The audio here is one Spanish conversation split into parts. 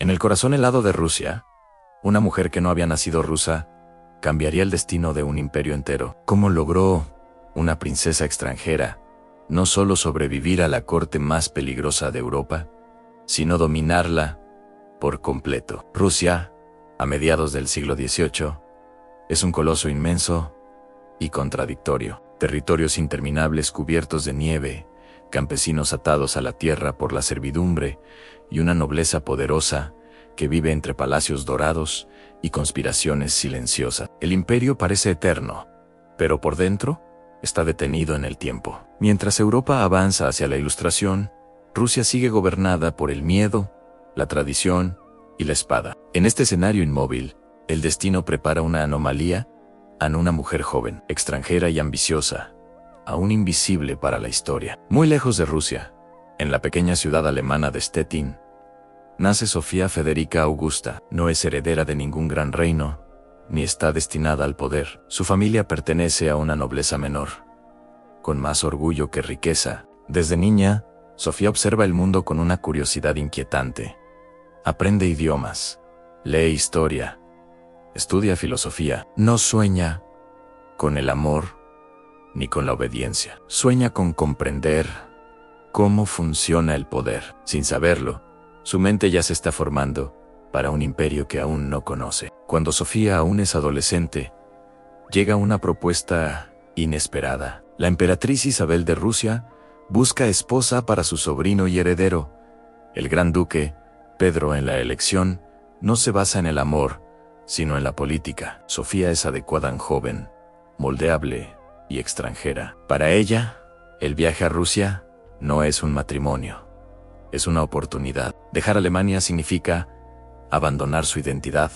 En el corazón helado de Rusia, una mujer que no había nacido rusa cambiaría el destino de un imperio entero. ¿Cómo logró una princesa extranjera no solo sobrevivir a la corte más peligrosa de Europa, sino dominarla por completo? Rusia, a mediados del siglo XVIII, es un coloso inmenso y contradictorio. Territorios interminables cubiertos de nieve, campesinos atados a la tierra por la servidumbre y una nobleza poderosa que vive entre palacios dorados y conspiraciones silenciosas. El imperio parece eterno, pero por dentro está detenido en el tiempo. Mientras Europa avanza hacia la Ilustración, Rusia sigue gobernada por el miedo, la tradición y la espada. En este escenario inmóvil, el destino prepara una anomalía a una mujer joven, extranjera y ambiciosa, aún invisible para la historia. Muy lejos de Rusia, en la pequeña ciudad alemana de Stettin, nace Sofía Federica Augusta. No es heredera de ningún gran reino, ni está destinada al poder. Su familia pertenece a una nobleza menor, con más orgullo que riqueza. Desde niña, Sofía observa el mundo con una curiosidad inquietante. Aprende idiomas, lee historia, estudia filosofía. No sueña con el amor ni con la obediencia. Sueña con comprender cómo funciona el poder. Sin saberlo, su mente ya se está formando para un imperio que aún no conoce. Cuando Sofía aún es adolescente, llega una propuesta inesperada. La emperatriz Isabel de Rusia busca esposa para su sobrino y heredero. El gran duque, Pedro. En la elección no se basa en el amor, sino en la política. Sofía es adecuada en joven, moldeable y extranjera. Para ella, el viaje a Rusia no es un matrimonio, es una oportunidad. Dejar Alemania significa abandonar su identidad,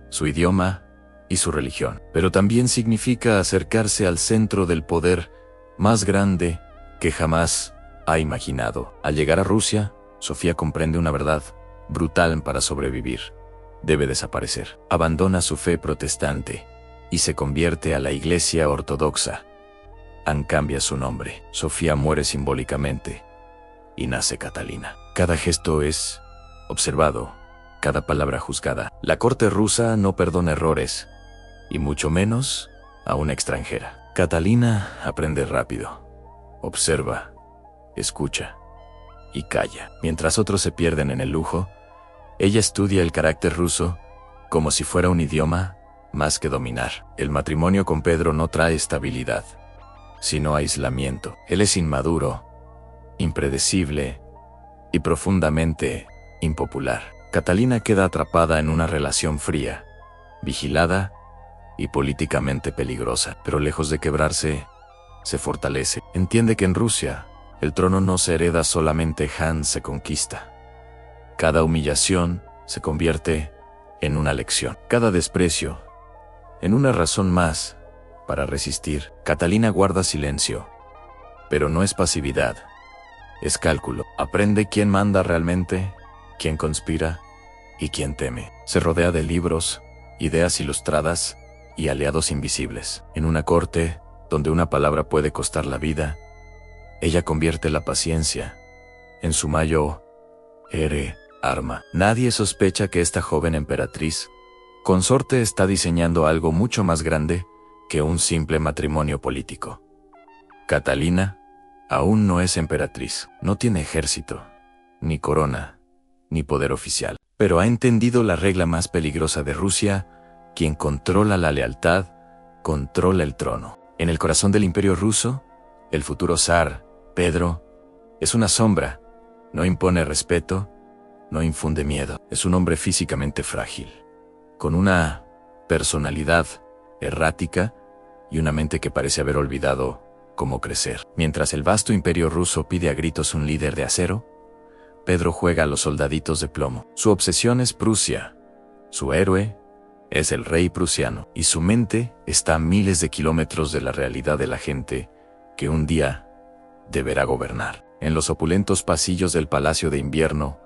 su idioma y su religión. Pero también significa acercarse al centro del poder más grande que jamás ha imaginado. Al llegar a Rusia, Sofía comprende una verdad brutal para sobrevivir. Debe desaparecer. Abandona su fe protestante y se convierte a la Iglesia Ortodoxa. Anne cambia su nombre. Sofía muere simbólicamente y nace Catalina. Cada gesto es observado, cada palabra juzgada. La corte rusa no perdona errores, y mucho menos a una extranjera. Catalina aprende rápido, observa, escucha y calla. Mientras otros se pierden en el lujo, ella estudia el carácter ruso como si fuera un idioma más que dominar. El matrimonio con Pedro no trae estabilidad, sino aislamiento. Él es inmaduro, impredecible y profundamente impopular. Catalina queda atrapada en una relación fría, vigilada y políticamente peligrosa, pero lejos de quebrarse, se fortalece. Entiende que en Rusia, el trono no se hereda solamente, se conquista. Cada humillación se convierte en una lección. Cada desprecio en una razón más para resistir. Catalina guarda silencio, pero no es pasividad, es cálculo. Aprende quién manda realmente, quién conspira y quién teme. Se rodea de libros, ideas ilustradas y aliados invisibles. En una corte donde una palabra puede costar la vida, ella convierte la paciencia en su mayor arma. Nadie sospecha que esta joven emperatriz consorte está diseñando algo mucho más grande que un simple matrimonio político. Catalina aún no es emperatriz, no tiene ejército, ni corona, ni poder oficial, pero ha entendido la regla más peligrosa de Rusia: quien controla la lealtad, controla el trono. En el corazón del imperio ruso, el futuro zar, Pedro, es una sombra. No impone respeto, no infunde miedo. Es un hombre físicamente frágil, con una personalidad errática y una mente que parece haber olvidado cómo crecer. Mientras el vasto imperio ruso pide a gritos un líder de acero, Pedro juega a los soldaditos de plomo. Su obsesión es Prusia. Su héroe es el rey prusiano, y su mente está a miles de kilómetros de la realidad de la gente que un día deberá gobernar. En los opulentos pasillos del Palacio de Invierno,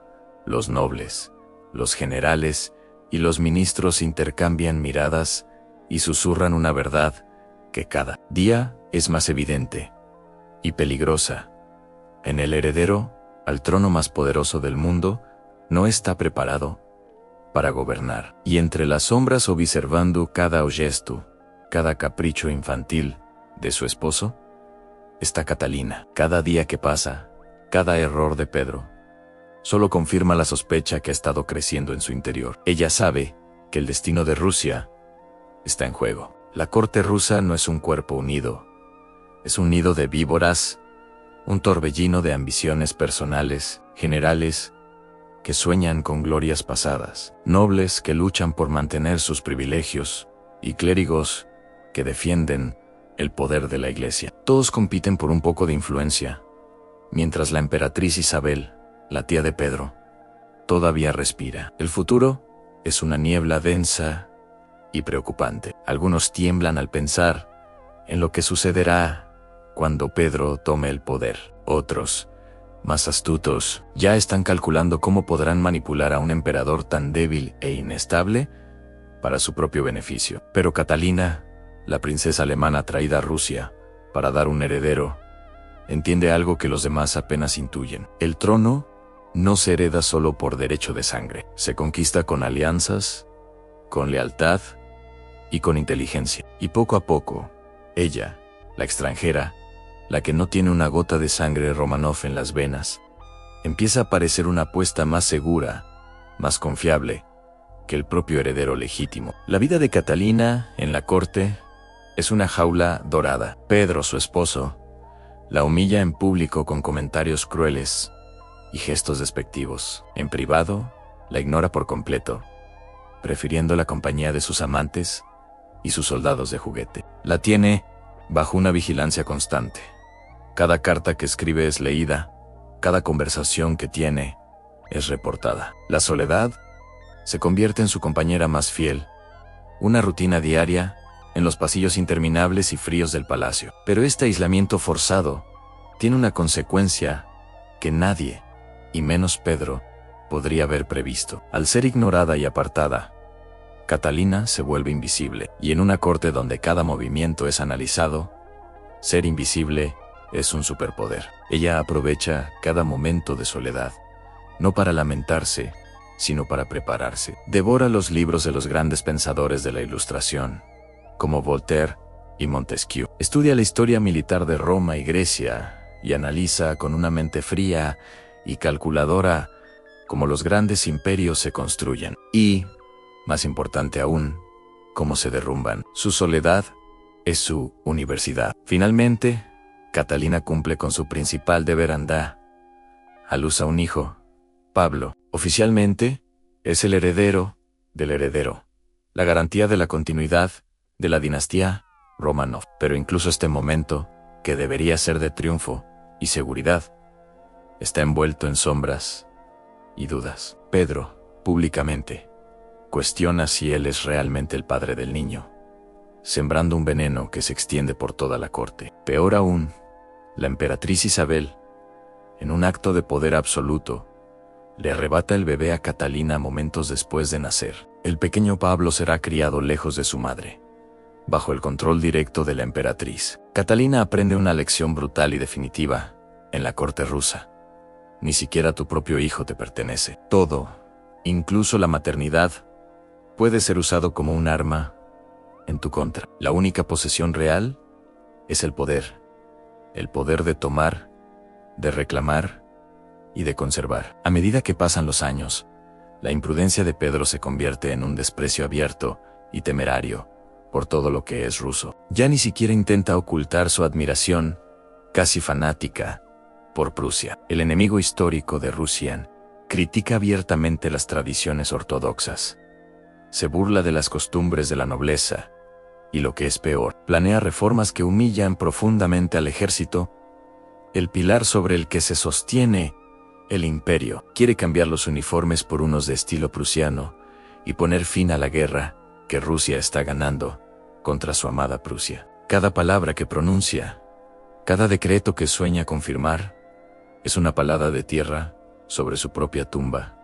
los nobles, los generales y los ministros intercambian miradas y susurran una verdad que cada día es más evidente y peligrosa. En el heredero al trono más poderoso del mundo No está preparado para gobernar. Y entre las sombras observando cada gesto, cada capricho infantil de su esposo, está Catalina. Cada día que pasa, cada error de Pedro, solo confirma la sospecha que ha estado creciendo en su interior. Ella sabe que el destino de Rusia está en juego. La corte rusa no es un cuerpo unido, es un nido de víboras, un torbellino de ambiciones personales, generales, que sueñan con glorias pasadas, nobles que luchan por mantener sus privilegios, y clérigos que defienden el poder de la Iglesia. Todos compiten por un poco de influencia, mientras la emperatriz Isabel, la tía de Pedro, todavía respira. El futuro es una niebla densa y preocupante. Algunos tiemblan al pensar en lo que sucederá cuando Pedro tome el poder. Otros, más astutos, ya están calculando cómo podrán manipular a un emperador tan débil e inestable para su propio beneficio. Pero Catalina, la princesa alemana traída a Rusia para dar un heredero, entiende algo que los demás apenas intuyen. El trono no se hereda solo por derecho de sangre, se conquista con alianzas, con lealtad y con inteligencia. Y poco a poco, ella, la extranjera, la que no tiene una gota de sangre Romanov en las venas, empieza a parecer una apuesta más segura, más confiable, que el propio heredero legítimo. La vida de Catalina en la corte es una jaula dorada. Pedro, su esposo, la humilla en público con comentarios crueles y gestos despectivos. En privado, la ignora por completo, prefiriendo la compañía de sus amantes y sus soldados de juguete. La tiene bajo una vigilancia constante. Cada carta que escribe es leída, cada conversación que tiene es reportada. La soledad se convierte en su compañera más fiel, una rutina diaria en los pasillos interminables y fríos del palacio. Pero este aislamiento forzado tiene una consecuencia que nadie, y menos Pedro, podría haber previsto. Al ser ignorada y apartada, Catalina se vuelve invisible, y en una corte donde cada movimiento es analizado, ser invisible es un superpoder. Ella aprovecha cada momento de soledad, no para lamentarse, sino para prepararse. Devora los libros de los grandes pensadores de la Ilustración, como Voltaire y Montesquieu. Estudia la historia militar de Roma y Grecia, y analiza con una mente fría y calculadora cómo los grandes imperios se construyen. Y, más importante aún, cómo se derrumban. Su soledad es su universidad. Finalmente, Catalina cumple con su principal deber, da a luz a un hijo, Pablo. Oficialmente, es el heredero del heredero, la garantía de la continuidad de la dinastía Romanov. Pero incluso este momento, que debería ser de triunfo y seguridad, está envuelto en sombras y dudas. Pedro, públicamente, cuestiona si él es realmente el padre del niño, sembrando un veneno que se extiende por toda la corte. Peor aún, la emperatriz Isabel, en un acto de poder absoluto, le arrebata el bebé a Catalina momentos después de nacer. El pequeño Pablo será criado lejos de su madre, bajo el control directo de la emperatriz. Catalina aprende una lección brutal y definitiva en la corte rusa. Ni siquiera tu propio hijo te pertenece. Todo, incluso la maternidad, puede ser usado como un arma en tu contra. La única posesión real es el poder de tomar, de reclamar y de conservar. A medida que pasan los años, la imprudencia de Pedro se convierte en un desprecio abierto y temerario por todo lo que es ruso. Ya ni siquiera intenta ocultar su admiración, casi fanática, por Prusia. El enemigo histórico de Rusia critica abiertamente las tradiciones ortodoxas, se burla de las costumbres de la nobleza, y lo que es peor, planea reformas que humillan profundamente al ejército, el pilar sobre el que se sostiene el imperio. Quiere cambiar los uniformes por unos de estilo prusiano y poner fin a la guerra que Rusia está ganando contra su amada Prusia. Cada palabra que pronuncia, cada decreto que sueña con firmar, es una palada de tierra sobre su propia tumba.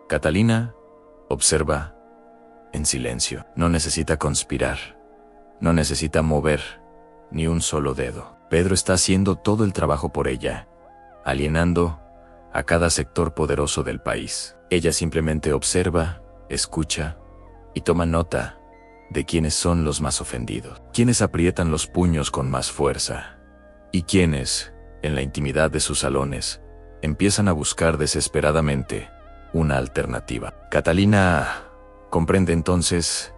Catalina observa en silencio. No necesita conspirar. No necesita mover ni un solo dedo. Pedro está haciendo todo el trabajo por ella, alienando a cada sector poderoso del país. Ella simplemente observa, escucha y toma nota de quiénes son los más ofendidos, quiénes aprietan los puños con más fuerza y quiénes, en la intimidad de sus salones, empiezan a buscar desesperadamente una alternativa. Catalina comprende entonces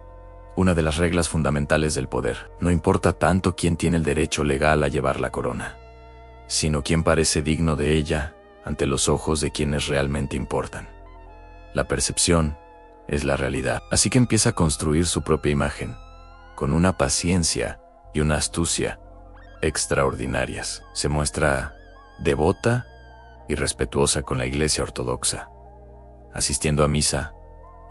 una de las reglas fundamentales del poder. No importa tanto quién tiene el derecho legal a llevar la corona, sino quién parece digno de ella ante los ojos de quienes realmente importan. La percepción es la realidad, así que empieza a construir su propia imagen, con una paciencia y una astucia extraordinarias. Se muestra devota y respetuosa con la Iglesia ortodoxa, asistiendo a misa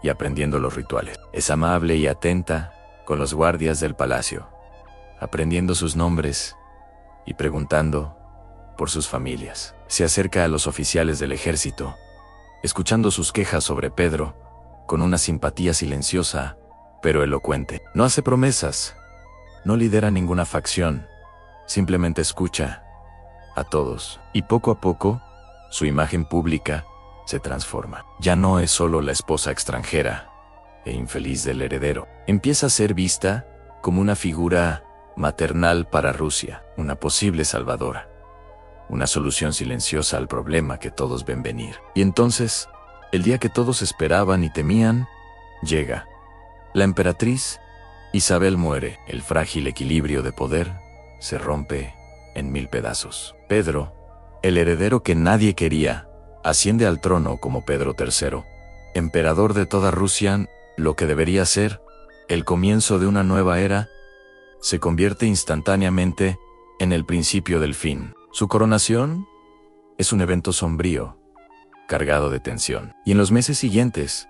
y aprendiendo los rituales. Es amable y atenta con los guardias del palacio, aprendiendo sus nombres y preguntando por sus familias. Se acerca a los oficiales del ejército, escuchando sus quejas sobre Pedro, con una simpatía silenciosa, pero elocuente. No hace promesas, no lidera ninguna facción, simplemente escucha a todos. Y poco a poco, su imagen pública se transforma. Ya no es solo la esposa extranjera e infeliz del heredero. Empieza a ser vista como una figura maternal para Rusia, una posible salvadora, una solución silenciosa al problema que todos ven venir. Y entonces, el día que todos esperaban y temían, llega. La emperatriz Isabel muere. El frágil equilibrio de poder se rompe en 1000 pedazos. Pedro, el heredero que nadie quería, asciende al trono como Pedro III, emperador de toda Rusia. Lo que debería ser el comienzo de una nueva era se convierte instantáneamente en el principio del fin. Su coronación es un evento sombrío, cargado de tensión. Y en los meses siguientes,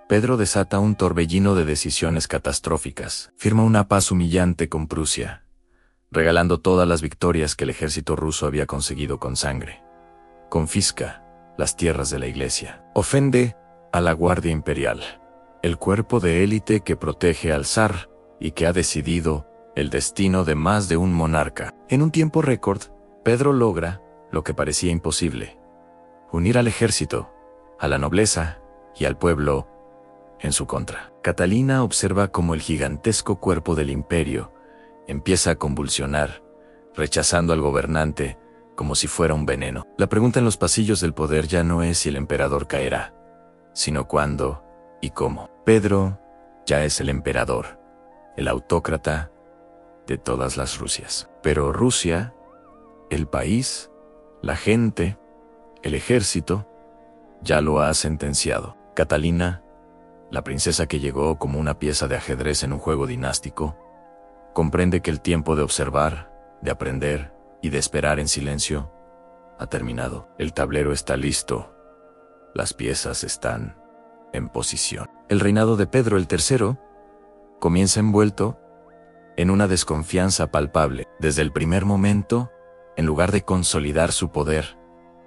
Pedro desata un torbellino de decisiones catastróficas. Firma una paz humillante con Prusia, regalando todas las victorias que el ejército ruso había conseguido con sangre. Confisca las tierras de la Iglesia. Ofende a la Guardia Imperial, el cuerpo de élite que protege al zar y que ha decidido el destino de más de un monarca. En un tiempo récord, Pedro logra lo que parecía imposible: unir al ejército, a la nobleza y al pueblo en su contra. Catalina observa cómo el gigantesco cuerpo del imperio empieza a convulsionar, rechazando al gobernante como si fuera un veneno. La pregunta en los pasillos del poder ya no es si el emperador caerá, sino cuándo y cómo. Pedro ya es el emperador, el autócrata de todas las Rusias. Pero Rusia, el país, la gente, el ejército, ya lo ha sentenciado. Catalina, la princesa que llegó como una pieza de ajedrez en un juego dinástico, comprende que el tiempo de observar, de aprender y de esperar en silencio ha terminado. El tablero está listo. Las piezas están en posición. El reinado de Pedro el III comienza envuelto en una desconfianza palpable. Desde el primer momento, en lugar de consolidar su poder,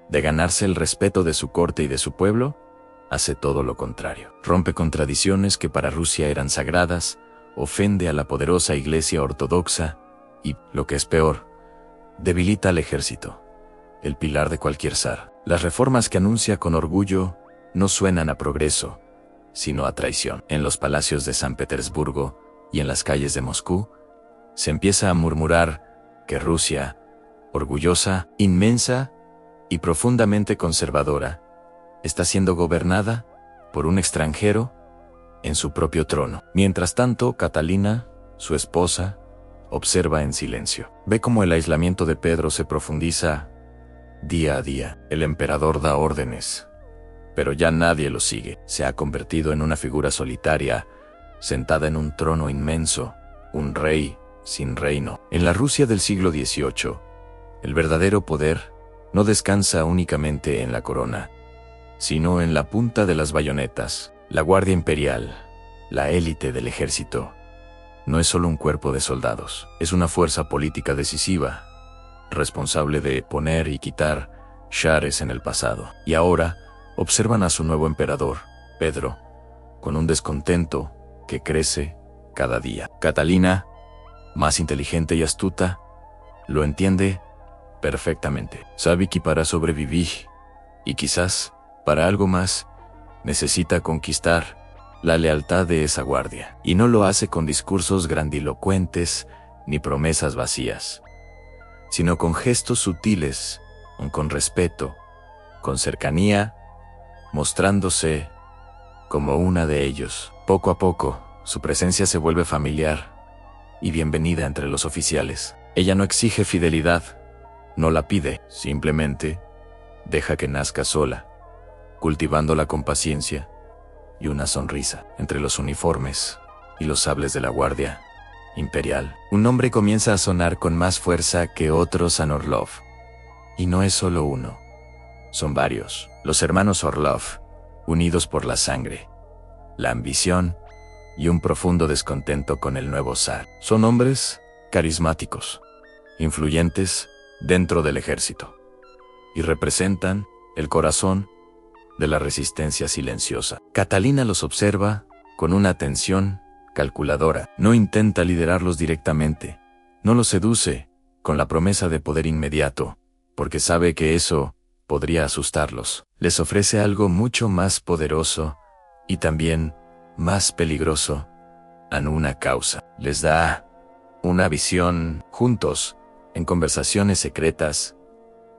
de ganarse el respeto de su corte y de su pueblo, hace todo lo contrario. Rompe con tradiciones que para Rusia eran sagradas, ofende a la poderosa Iglesia ortodoxa y, lo que es peor, debilita al ejército, el pilar de cualquier zar. Las reformas que anuncia con orgullo no suenan a progreso, sino a traición. En los palacios de San Petersburgo y en las calles de Moscú, se empieza a murmurar que Rusia, orgullosa, inmensa y profundamente conservadora, está siendo gobernada por un extranjero en su propio trono. Mientras tanto, Catalina, su esposa, observa en silencio. Ve cómo el aislamiento de Pedro se profundiza día a día. El emperador da órdenes, pero ya nadie lo sigue. Se ha convertido en una figura solitaria, sentada en un trono inmenso, un rey sin reino. En la Rusia del siglo XVIII, el verdadero poder no descansa únicamente en la corona, sino en la punta de las bayonetas. La Guardia Imperial, la élite del ejército, no es solo un cuerpo de soldados, es una fuerza política decisiva, responsable de poner y quitar shares en el pasado. Y ahora observan a su nuevo emperador, Pedro, con un descontento que crece cada día. Catalina, más inteligente y astuta, lo entiende perfectamente. Sabe que para sobrevivir Y quizás, para algo más, necesita conquistar la lealtad de esa guardia. Y no lo hace con discursos grandilocuentes ni promesas vacías, sino con gestos sutiles, con respeto, con cercanía, mostrándose como una de ellos. Poco a poco, su presencia se vuelve familiar y bienvenida entre los oficiales. Ella no exige fidelidad, no la pide, simplemente deja que nazca sola, cultivándola con paciencia y una sonrisa. Entre los uniformes y los sables de la guardia imperial, un nombre comienza a sonar con más fuerza que otros en Orlov. Y no es solo uno, son varios. Los hermanos Orlov, unidos por la sangre, la ambición y un profundo descontento con el nuevo zar. Son hombres carismáticos, influyentes dentro del ejército, y representan el corazón de la resistencia silenciosa. Catalina los observa con una atención calculadora. No intenta liderarlos directamente, no los seduce con la promesa de poder inmediato, porque sabe que eso podría asustarlos. Les ofrece algo mucho más poderoso y también más peligroso, en una causa. Les da una visión. Juntos, en conversaciones secretas,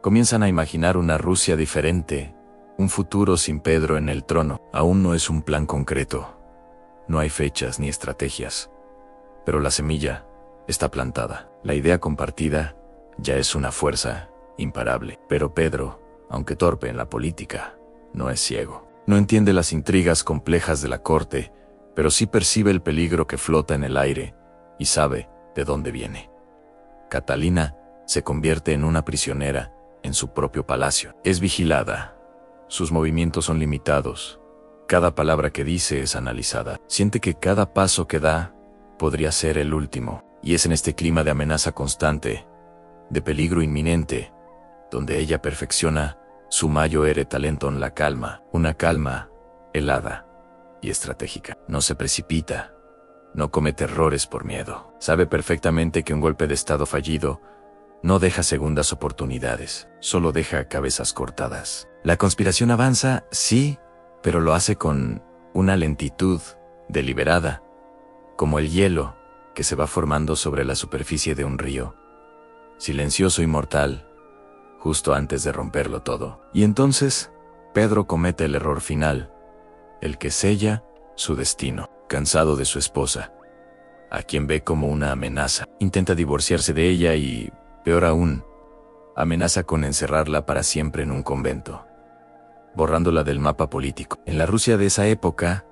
comienzan a imaginar una Rusia diferente, un futuro sin Pedro en el trono. Aún no es un plan concreto, no hay fechas ni estrategias, pero la semilla está plantada. La idea compartida ya es una fuerza imparable. Pero Pedro, aunque torpe en la política, no es ciego. No entiende las intrigas complejas de la corte, pero sí percibe el peligro que flota en el aire y sabe de dónde viene. Catalina se convierte en una prisionera en su propio palacio. Es vigilada, sus movimientos son limitados, cada palabra que dice es analizada. Siente que cada paso que da podría ser el último, y es en este clima de amenaza constante, de peligro inminente, donde ella perfecciona su mayor talento en la calma, una calma helada y estratégica. No se precipita, no comete errores por miedo. Sabe perfectamente que un golpe de estado fallido no deja segundas oportunidades, solo deja cabezas cortadas. La conspiración avanza, sí, pero lo hace con una lentitud deliberada, como el hielo que se va formando sobre la superficie de un río, silencioso y mortal, justo antes de romperlo todo. Y entonces, Pedro comete el error final, el que sella su destino. Cansado de su esposa, a quien ve como una amenaza, intenta divorciarse de ella y, peor aún, amenaza con encerrarla para siempre en un convento, borrándola del mapa político. En la Rusia de esa época,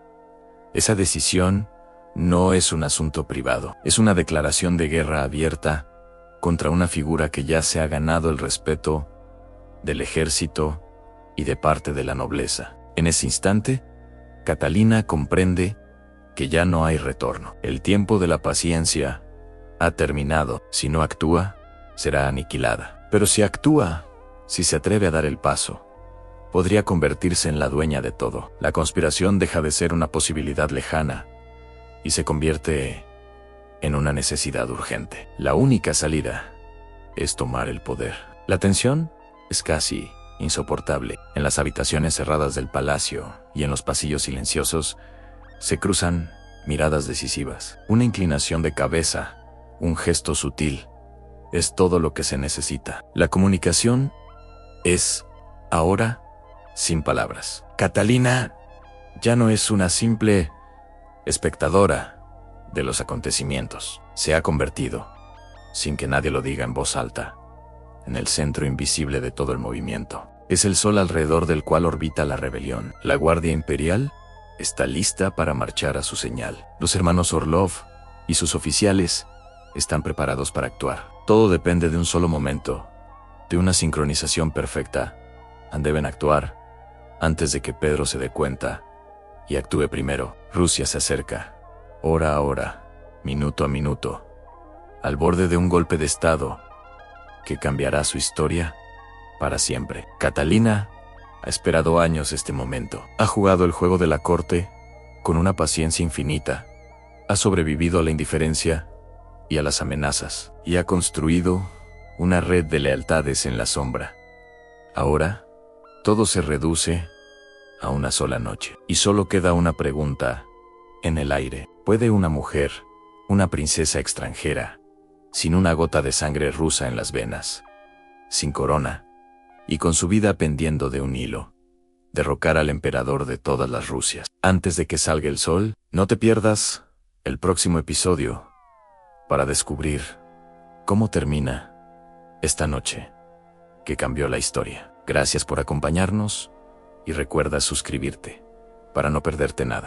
esa decisión no es un asunto privado, es una declaración de guerra abierta contra una figura que ya se ha ganado el respeto del ejército y de parte de la nobleza. En ese instante, Catalina comprende que ya no hay retorno. El tiempo de la paciencia ha terminado. Si no actúa, será aniquilada. Pero si actúa, si se atreve a dar el paso, podría convertirse en la dueña de todo. La conspiración deja de ser una posibilidad lejana y se convierte en una necesidad urgente. La única salida es tomar el poder. La tensión es casi insoportable. En las habitaciones cerradas del palacio y en los pasillos silenciosos se cruzan miradas decisivas. Una inclinación de cabeza, un gesto sutil, es todo lo que se necesita. La comunicación es, ahora, sin palabras. Catalina ya no es una simple espectadora de los acontecimientos. Se ha convertido, sin que nadie lo diga en voz alta, en el centro invisible de todo el movimiento. Es el sol alrededor del cual orbita la rebelión. La Guardia Imperial está lista para marchar a su señal. Los hermanos Orlov y sus oficiales están preparados para actuar. Todo depende de un solo momento, de una sincronización perfecta. Deben actuar antes de que Pedro se dé cuenta y actúe primero. Rusia se acerca, hora a hora, minuto a minuto, al borde de un golpe de estado que cambiará su historia para siempre. Catalina ha esperado años este momento. Ha jugado el juego de la corte con una paciencia infinita. Ha sobrevivido a la indiferencia y a las amenazas, y ha construido una red de lealtades en la sombra. Ahora Todo se reduce a una sola noche. Y solo queda una pregunta en el aire. ¿Puede una mujer, una princesa extranjera, sin una gota de sangre rusa en las venas, sin corona, y con su vida pendiendo de un hilo, derrocar al emperador de todas las Rusias? Antes de que salga el sol, no te pierdas el próximo episodio para descubrir cómo termina esta noche que cambió la historia. Gracias por acompañarnos y recuerda suscribirte para no perderte nada.